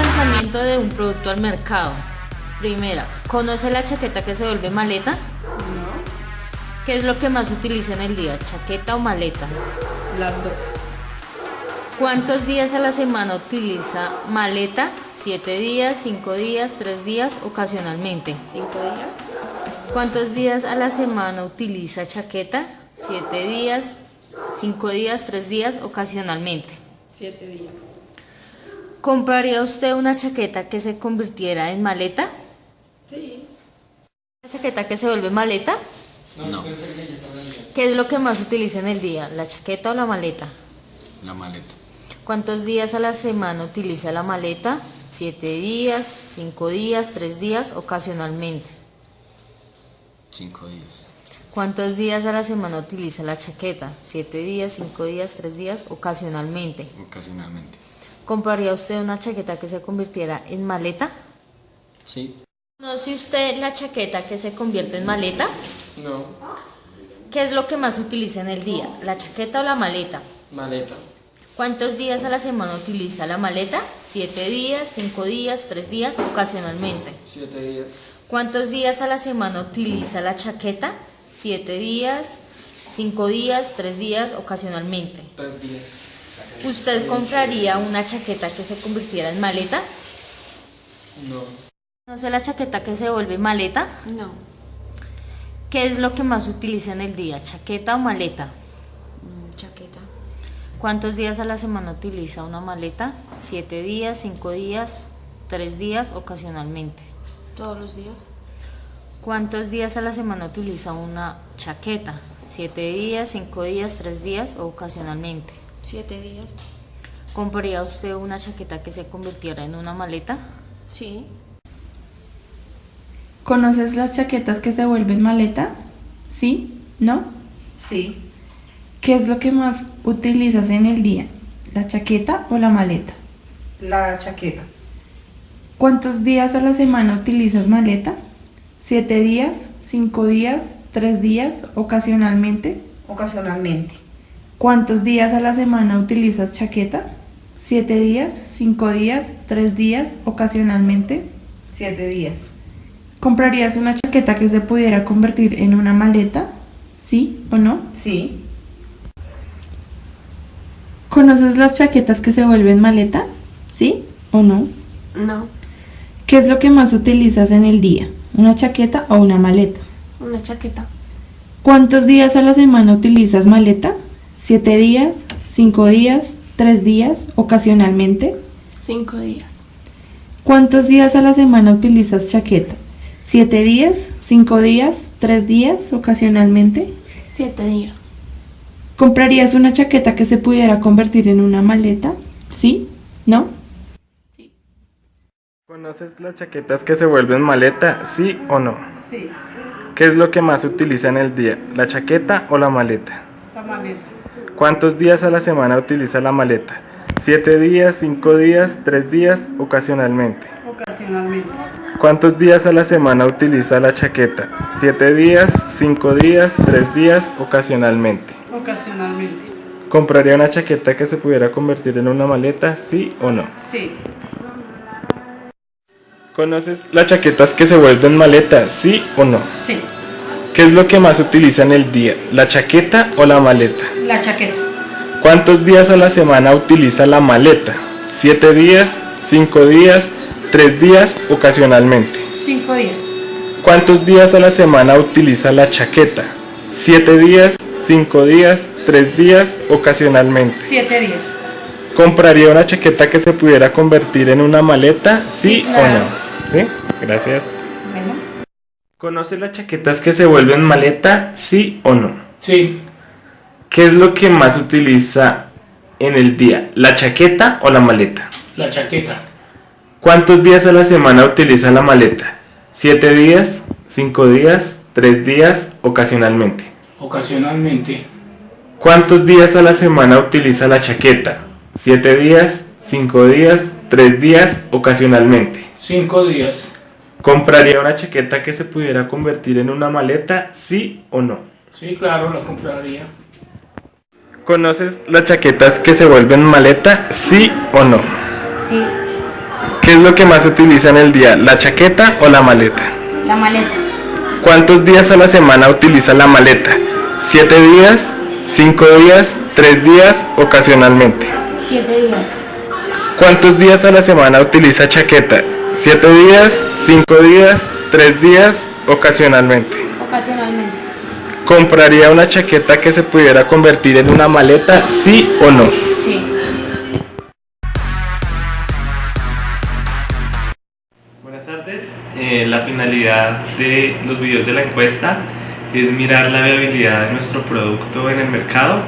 lanzamiento de un producto al mercado. Primera, ¿conoce la chaqueta que se vuelve maleta? No, ¿Qué es lo que más utiliza en el día, chaqueta o maleta? las dos. ¿Cuántos días a la semana utiliza maleta? ¿7 días, 5 días, 3 días, ocasionalmente? 5 días, ¿Cuántos días a la semana utiliza chaqueta? 7 días, 5 días, 3 días, ocasionalmente. 7 días. ¿Compraría usted una chaqueta que se convirtiera en maleta? Sí. ¿La chaqueta que se vuelve maleta? No, ¿Qué es lo que más utiliza en el día, la chaqueta o la maleta? la maleta. ¿Cuántos días a la semana utiliza la maleta? 7 días, 5 días, 3 días, ocasionalmente. 5 días. ¿Cuántos días a la semana utiliza la chaqueta? 7 días, 5 días, 3 días, ocasionalmente. Ocasionalmente. ¿Compraría usted una chaqueta que se convirtiera en maleta? Sí. ¿Conoce usted la chaqueta que se convierte en maleta? No, ¿Qué es lo que más utiliza en el día, la chaqueta o la maleta? maleta. ¿Cuántos días a la semana utiliza la maleta? 7 días, 5 días, 3 días, ocasionalmente. 7 días. ¿Cuántos días a la semana utiliza la chaqueta? 7 días, 5 días, 3 días, ocasionalmente. 3 días. ¿Usted compraría una chaqueta que se convirtiera en maleta? No, ¿Conoce la chaqueta que se vuelve maleta? No, ¿Qué es lo que más utiliza en el día, chaqueta o maleta? chaqueta. ¿Cuántos días a la semana utiliza una maleta? 7 días, 5 días, 3 días, ocasionalmente. Todos los días. ¿Cuántos días a la semana utiliza una chaqueta? 7 días, 5 días, 3 días o ocasionalmente. 7 días. ¿Compraría usted una chaqueta que se convirtiera en una maleta? Sí. ¿Conoces las chaquetas que se vuelven maleta? ¿Sí? ¿No? Sí. ¿Qué es lo que más utilizas en el día? ¿La chaqueta o la maleta? La chaqueta. ¿Cuántos días a la semana utilizas maleta? ¿7 días, 5 días, 3 días, ocasionalmente? Ocasionalmente. ¿Cuántos días a la semana utilizas chaqueta? ¿7 días, 5 días, 3 días, ocasionalmente? 7 días. ¿Comprarías una chaqueta que se pudiera convertir en una maleta? ¿Sí o no? Sí. ¿Conoces las chaquetas que se vuelven maleta? ¿Sí o no? No. ¿Qué es lo que más utilizas en el día? ¿Una chaqueta o una maleta? Una chaqueta. ¿Cuántos días a la semana utilizas maleta? ¿7 días, 5 días, 3 días, ocasionalmente? 5 días. ¿Cuántos días a la semana utilizas chaqueta? ¿7 días, 5 días, 3 días, ocasionalmente? 7 días. ¿Comprarías una chaqueta que se pudiera convertir en una maleta? ¿Sí? ¿No? ¿conoces las chaquetas que se vuelven maleta? ¿Sí o no? Sí. ¿Qué es lo que más utiliza en el día, la chaqueta o la maleta? La maleta. ¿Cuántos días a la semana utiliza la maleta? 7 días, 5 días, 3 días, ocasionalmente. Ocasionalmente. ¿Cuántos días a la semana utiliza la chaqueta? 7 días, 5 días, 3 días, ocasionalmente. Ocasionalmente. ¿Compraría una chaqueta que se pudiera convertir en una maleta? ¿Sí o no? Sí. ¿Conoces las chaquetas que se vuelven maleta? ¿Sí o no? Sí. ¿Qué es lo que más utiliza en el día, la chaqueta o la maleta? La chaqueta. ¿Cuántos días a la semana utiliza la maleta? 7 días, 5 días, 3 días, ocasionalmente. 5 días. ¿Cuántos días a la semana utiliza la chaqueta? 7 días, 5 días, 3 días, ocasionalmente. 7 días. ¿Compraría una chaqueta que se pudiera convertir en una maleta? ¿Sí, Sí, claro. o no? ¿Sí? Gracias. Bueno. ¿Conoce las chaquetas que se vuelven maleta? ¿Sí o no? Sí, ¿Qué es lo que más utiliza en el día? ¿La chaqueta o la maleta? la chaqueta. ¿Cuántos días a la semana utiliza la maleta? 7 días, 5 días, 3 días, ocasionalmente. Ocasionalmente, ¿Cuántos días a la semana utiliza la chaqueta? 7 días, 5 días, 3 días, ocasionalmente. 5 días. ¿Compraría una chaqueta que se pudiera convertir en una maleta? ¿Sí o no? Sí, claro, la compraría. ¿Conoces las chaquetas que se vuelven maleta? ¿Sí o no? Sí. ¿Qué es lo que más se utiliza en el día, la chaqueta o la maleta? La maleta. ¿Cuántos días a la semana utiliza la maleta? ¿7 días, 5 días, 3 días, ocasionalmente? 7 días. ¿Cuántos días a la semana utiliza chaqueta? ¿7 días, 5 días, 3 días, ocasionalmente? Ocasionalmente. ¿Compraría una chaqueta que se pudiera convertir en una maleta, sí o no? Sí. Buenas tardes. La finalidad de los videos de la encuesta es mirar la viabilidad de nuestro producto en el mercado.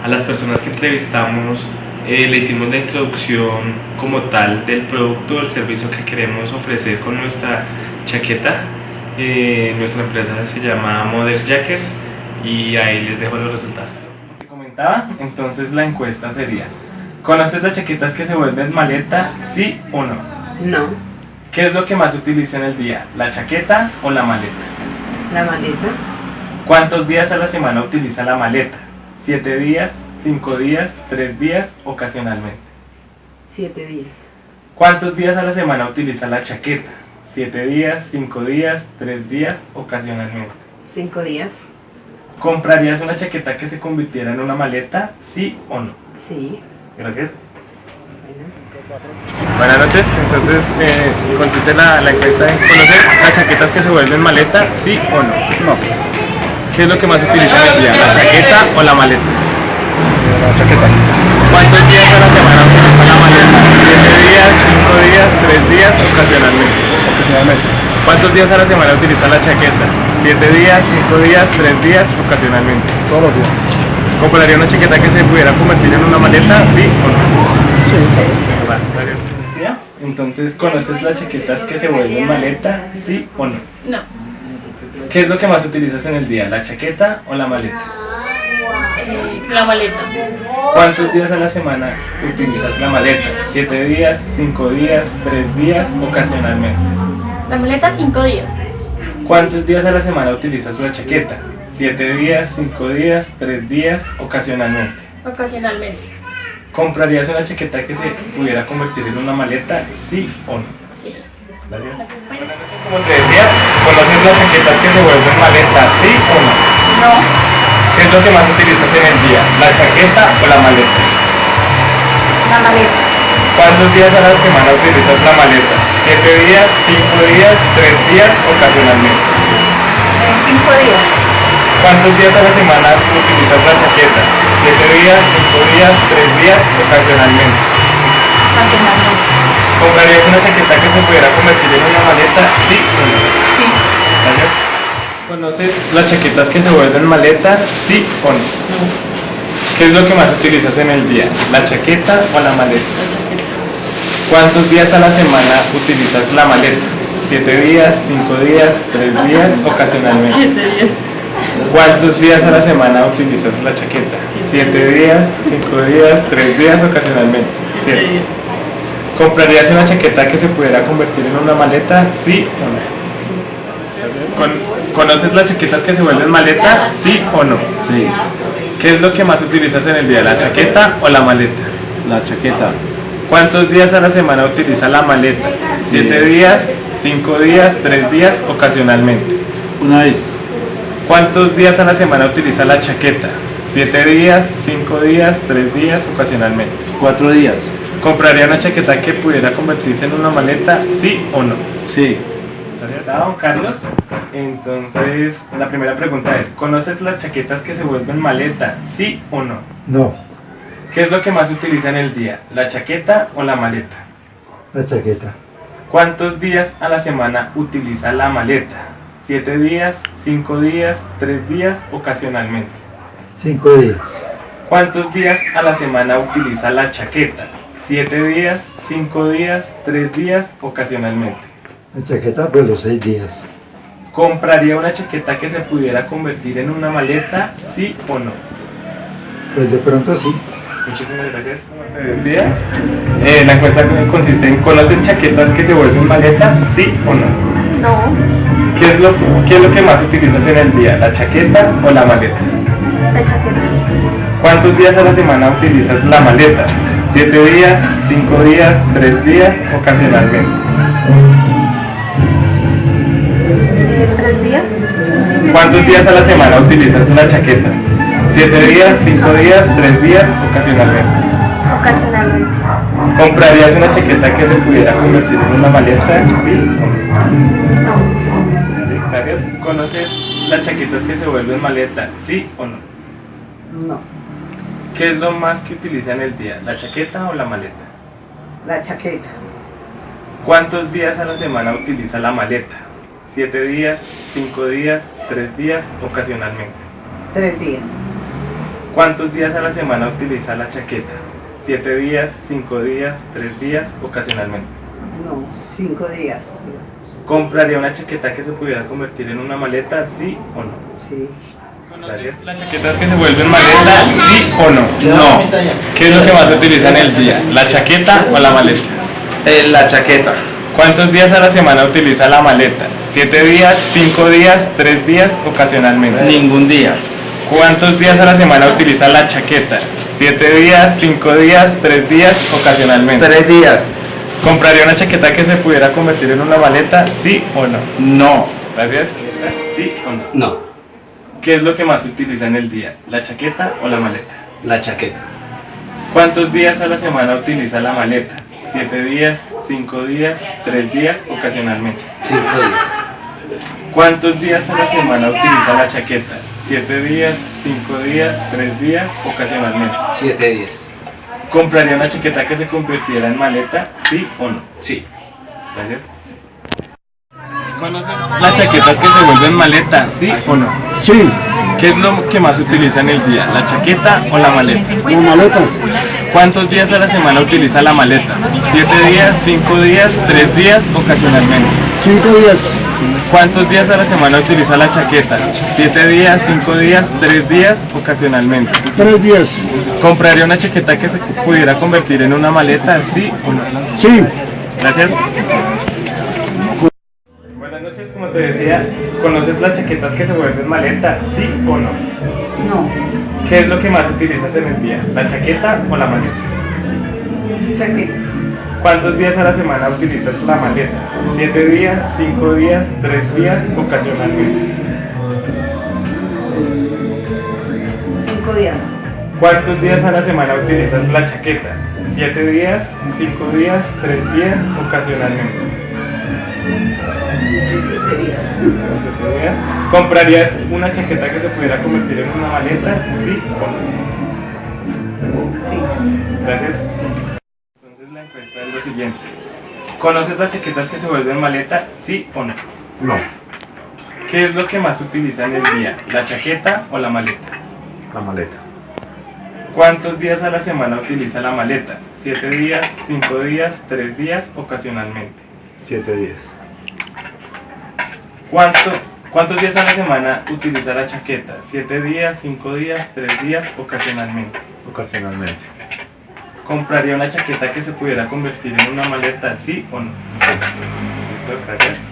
A las personas que entrevistamos le hicimos la introducción como tal del producto, del servicio que queremos ofrecer con nuestra chaqueta. Nuestra empresa se llama Modern Jackers y ahí les dejo los resultados. Como comentaba, entonces la encuesta sería: ¿conoces las chaquetas que se vuelven maleta, sí o no? No, ¿Qué es lo que más se utiliza en el día, la chaqueta o la maleta? la maleta, ¿Cuántos días a la semana utiliza la maleta? ¿7 días, 5 días, 3 días, ocasionalmente? 7 días, ¿Cuántos días a la semana utiliza la chaqueta? ¿7 días, 5 días, 3 días, ocasionalmente? 5 días, ¿Comprarías una chaqueta que se convirtiera en una maleta, sí o no? sí. Gracias. Bueno. Buenas noches, entonces consiste la encuesta en conocer las chaquetas que se vuelven maleta, sí o no. No. ¿Qué es lo que más se utiliza en el día, la chaqueta o la maleta? La chaqueta. ¿Cuántos días a la semana utiliza la maleta? ¿7 días, 5 días, 3 días, ocasionalmente? Ocasionalmente. ¿Cuántos días a la semana utiliza la chaqueta? ¿7 días, 5 días, 3 días, ocasionalmente? Todos los días. ¿Compraría una chaqueta que se pudiera convertir en una maleta, sí o no? Sí. Eso va, gracias. Entonces, ¿conoces las chaquetas que se vuelven maleta, sí o no? No. ¿Qué es lo que más utilizas en el día, la chaqueta o la maleta? La maleta. ¿Cuántos días a la semana utilizas la maleta? ¿7 días, 5 días, 3 días, ocasionalmente? La maleta 5 días. ¿Cuántos días a la semana utilizas la chaqueta? ¿7 días, 5 días, 3 días, ocasionalmente? Ocasionalmente. ¿Comprarías una chaqueta que se pudiera convertir en una maleta, sí o no? Sí. Gracias. Como te decía, ¿conoces las chaquetas que se vuelven maleta, sí o no? No. ¿Qué es lo que más utilizas en el día, la chaqueta o la maleta? La maleta. ¿Cuántos días a la semana utilizas la maleta? ¿7 días, 5 días, 3 días, ocasionalmente? 5 días. ¿Cuántos días a la semana utilizas la chaqueta? ¿7 días, 5 días, 3 días, ocasionalmente? Ocasionalmente. ¿Comprarías una chaqueta que se pudiera convertir en una maleta, sí o no? Sí. Gracias. ¿Conoces las chaquetas que se vuelven maleta, sí o no? ¿Qué es lo que más utilizas en el día, la chaqueta o la maleta? ¿Cuántos días a la semana utilizas la maleta? ¿7 días, 5 días, 3 días, ocasionalmente? 7 días. ¿Cuántos días a la semana utilizas la chaqueta? 7 días, 5 días, 3 días, ocasionalmente. 7. ¿Comprarías una chaqueta que se pudiera convertir en una maleta, sí o no? ¿Conoces las chaquetas que se vuelven maleta, sí o no? Sí. ¿Qué es lo que más utilizas en el día, la chaqueta o la maleta? La chaqueta. ¿Cuántos días a la semana utiliza la maleta? ¿7 días, 5 días, 3 días, ocasionalmente? Una vez. ¿Cuántos días a la semana utiliza la chaqueta? ¿7 días, 5 días, 3 días, ocasionalmente? 4 días. ¿Compraría una chaqueta que pudiera convertirse en una maleta, sí o no? Sí. Gracias, don Carlos. Entonces, la primera pregunta es: ¿conoces las chaquetas que se vuelven maleta, sí o no? No, ¿Qué es lo que más se utiliza en el día, la chaqueta o la maleta? la chaqueta. ¿Cuántos días a la semana utiliza la maleta? ¿7 días, 5 días, 3 días, ocasionalmente? 5 días. ¿Cuántos días a la semana utiliza la chaqueta? ¿7 días, 5 días, 3 días, ocasionalmente? La chaqueta pues los 6 días. ¿Compraría una chaqueta que se pudiera convertir en una maleta, sí o no? Pues de pronto sí. Muchísimas gracias. Como te decía, la encuesta consiste en: ¿conoces chaquetas que se vuelven maleta, sí o no? No. ¿Qué es lo que más utilizas en el día, la chaqueta o la maleta? La chaqueta. ¿Cuántos días a la semana utilizas la maleta? 7 días, 5 días, 3 días, ocasionalmente. 3 días. ¿Cuántos días a la semana utilizas una chaqueta? 7 días, 5 días, 3 días, ocasionalmente. Ocasionalmente. ¿Comprarías una chaqueta que se pudiera convertir en una maleta? Sí o no. Gracias. ¿Conoces las chaquetas que se vuelven maleta? ¿Sí o no? No, ¿Qué es lo más que utiliza en el día? ¿La chaqueta o la maleta? la chaqueta. ¿Cuántos días a la semana utiliza la maleta? 7 días, 5 días, 3 días, ocasionalmente. 3 días. ¿Cuántos días a la semana utiliza la chaqueta? 7 días, 5 días, 3 días, ocasionalmente. No, 5 días. ¿Compraría una chaqueta que se pudiera convertir en una maleta? ¿Sí o no? Sí. Gracias. ¿Las chaquetas que se vuelven maleta? ¿Sí o no? No. ¿Qué es lo que más se utiliza en el día? ¿La chaqueta o la maleta? La chaqueta. ¿Cuántos días a la semana utiliza la maleta? 7 días, 5 días, 3 días, ocasionalmente. Ningún día. ¿Cuántos días a la semana utiliza la chaqueta? 7 días, 5 días, 3 días, ocasionalmente. 3 días. ¿Compraría una chaqueta que se pudiera convertir en una maleta? ¿Sí o no? No. Gracias. ¿Sí o no? No. ¿Qué es lo que más se utiliza en el día? ¿La chaqueta o la maleta? La chaqueta. ¿Cuántos días a la semana utiliza la maleta? 7 días, 5 días, 3 días, ocasionalmente. 5 días. ¿Cuántos días a la semana utiliza la chaqueta? 7 días, 5 días, 3 días, ocasionalmente. 7 días. ¿Compraría una chaqueta que se convirtiera en maleta? ¿Sí o no? Sí. Gracias. ¿Conoces las chaquetas que se vuelven maleta? ¿Sí o no? Sí, ¿Qué es lo que más se utiliza en el día? ¿La chaqueta o la maleta? la maleta. ¿Cuántos días a la semana utiliza la maleta? 7 días, 5 días, 3 días, ocasionalmente. 5 días. ¿Cuántos días a la semana utiliza la chaqueta? 7 días, 5 días, 3 días, ocasionalmente. 3 días. ¿Compraría una chaqueta que se pudiera convertir en una maleta? ¿Sí o no? Sí. Gracias. Buenas noches, como te decía, ¿conoces las chaquetas que se vuelven maleta? ¿Sí o no? No, ¿Qué es lo que más utilizas en el día? ¿La chaqueta o la maleta? chaqueta. ¿Cuántos días a la semana utilizas la maleta? 7 días, 5 días, 3 días, ocasionalmente. 5 días. ¿Cuántos días a la semana utilizas la chaqueta? 7 días, 5 días, 3 días, ocasionalmente. 7 días. 7 días. ¿Comprarías una chaqueta que se pudiera convertir en una maleta? ¿Sí o no? Sí. Gracias. Entonces la encuesta es lo siguiente. ¿Conoces las chaquetas que se vuelven maleta? ¿Sí o no? No, ¿Qué es lo que más se utiliza en el día? ¿La chaqueta o la maleta? la maleta. ¿Cuántos días a la semana utiliza la maleta? 7 días, 5 días, 3 días, ocasionalmente. 7 días. ¿Cuántos días a la semana utiliza la chaqueta? 7 días, 5 días, 3 días, ocasionalmente. Ocasionalmente. ¿Compraría una chaqueta que se pudiera convertir en una maleta? ¿Sí o no? Listo, gracias.